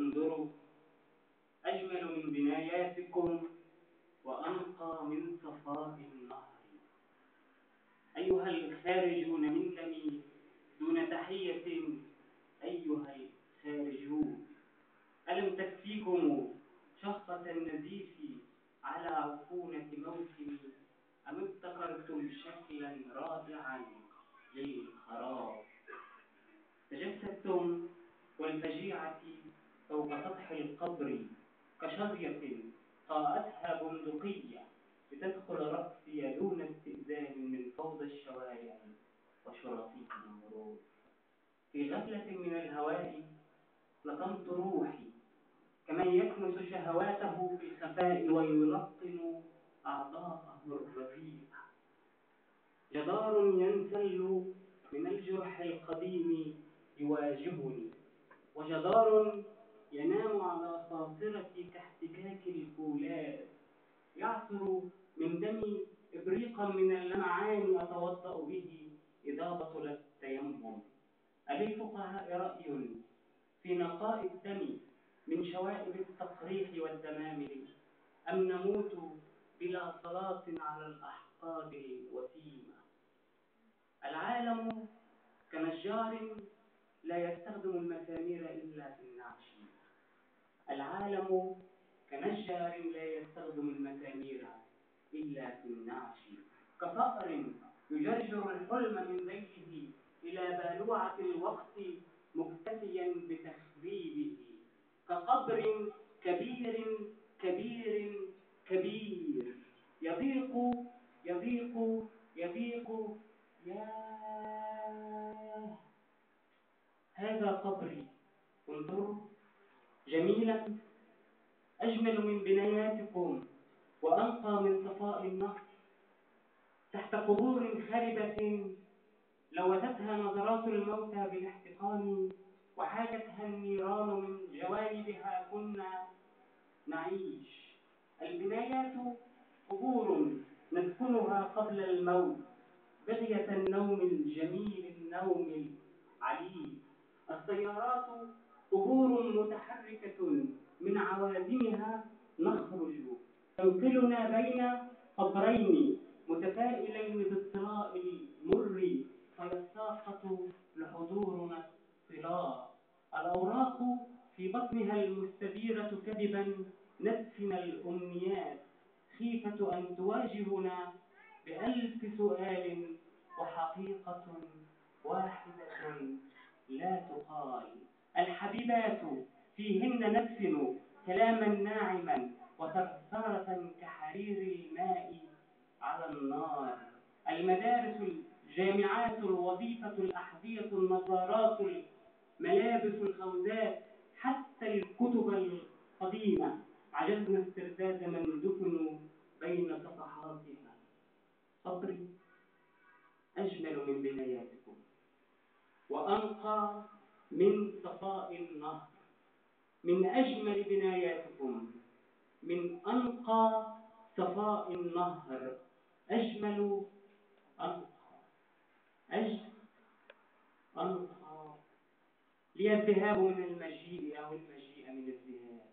انظروا، أجمل من بناياتكم وأنقى من صفاء النهر. أيها الخارجون من دمي دون تحية، أيها الخارجون، ألم تكفيكم شخصة النزيف على عفونة موسم، أم ابتكرتم شكلا رائعا للخراب؟ تجسدتم والفجيعة فوق سطح القبر كشظية قاءتها بندقية لتدخل رأسي دون استئذان من فوضى الشوارع وشرطيح المرور. في غفلة من الهواء لطمت روحي كمن يكنس شهواته في الخفاء ويلقن أعضاءه الرفيعة. جدار ينسل من الجرح القديم يواجهني، وجدار ينام على خاصرتي كاحتكاك الفولاذ، يعصر من دمي إبريقا من اللمعان أتوضأ به إذا بطل التيمم. أللفقهاء رأي في نقاء الدم من شوائب التصريح والدمامل، أم نموت بلا صلاة على الأحقاد الوسيمة؟ العالم كنجار لا يستخدم المسامير إلا في النعش. العالم كنجار لا يستخدم المسامير إلا في النعش. كفأر يجرجر الحلم من بيته إلى بالوعة الوقت مكتفيا بتخريبه. كقبر كبير كبير كبير يضيق يضيق يضيق. ياه، هذا قبري، انظروا، جميلا، أجمل من بناياتكم وأنقى من صفاء النهر. تحت قبور خربة لوثتها نظرات الموتى بالاحتقان، وحاجتها النيران من جوانبها كنا نعيش. البنايات قبور ندفنها قبل الموت بغية النوم الجميل، النوم العليل. السيارات قبور متحركة من عوادمها نخرج تنقلنا بين قبرين متفائلين بالطلاء المر، فيتساقط لحضورنا الطلاء. الأوراق في بطنها المستديرة كذبا ندفن الأمنيات، خيفة أن تواجهنا بألف سؤال وحقيقة واحدة لا تقال. الحبيبات فيهن ندفن كلاما ناعما وثرثرة كحرير الماء على النار. المدارس، الجامعات، الوظيفة، الأحذية، النظارات، الملابس الخوذات، حتى الكتب القديمة عجزنا استرداد من دفنوا بين صفحاتها. قبري أجمل من بناياتكم وأنقى من صفاء النهر. من أجمل بناياتكم، من أنقى صفاء النهر. أجمل، أنقى، أنقى. لي الذهاب من المجيء أو المجيء من الذهاب.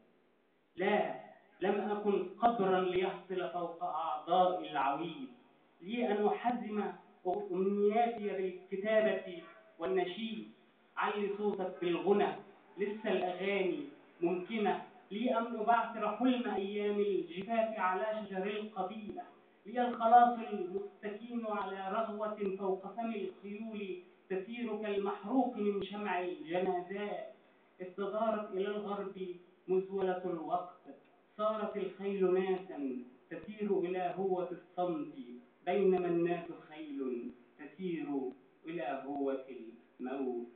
لا، لم أكن قبرا ليحصل فوق أعضاء العويل. لي أن أحزم أمنياتي بالكتابة والنشيد. علي صوتك بالغنى، لسه الأغاني ممكنة. لي أن أبعثر حلم أيام الجفاف على شجر القبيلة. لي الخلاص المستكين على رغوة فوق فم الخيول تسير كالمحروق من شمع الجنازات. استدارت إلى الغرب مزولة الوقت، صارت الخيل ناسا تسير إلى هوة الصمت، بينما الناس خيل تسير إلى هوة الموت.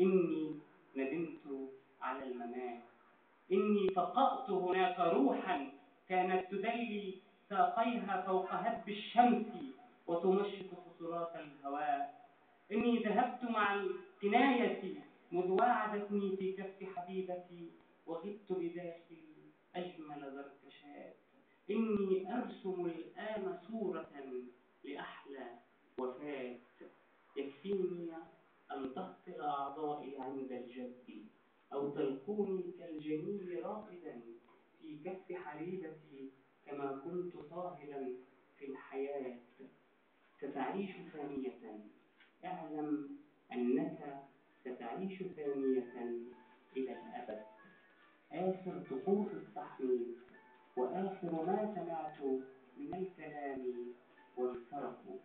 إني ندمت على الممات، إني فقأت هناك روحا كانت تدلي ساقيها فوق هب الشمس وتمشط خطرات الهواء. إني ذهبت مع الكناية مذ واعدتني في كف حبيبتي، وغبت بداخل أجمل زركشات. إني أرسم الآن صورة لأحلى وفاة. يكفيني أن تهطل أعضائي عند الجد، أو تلقون يومي كالجنين راقدا في كف حبيبتي كما كنت طاهرا في الحياة. ستعيش ثانية، اعلم أنك ستعيش ثانية إلى الأبد. آخر طقوس التحنيط وآخر ما سمعت من الكلام وانصرفوا.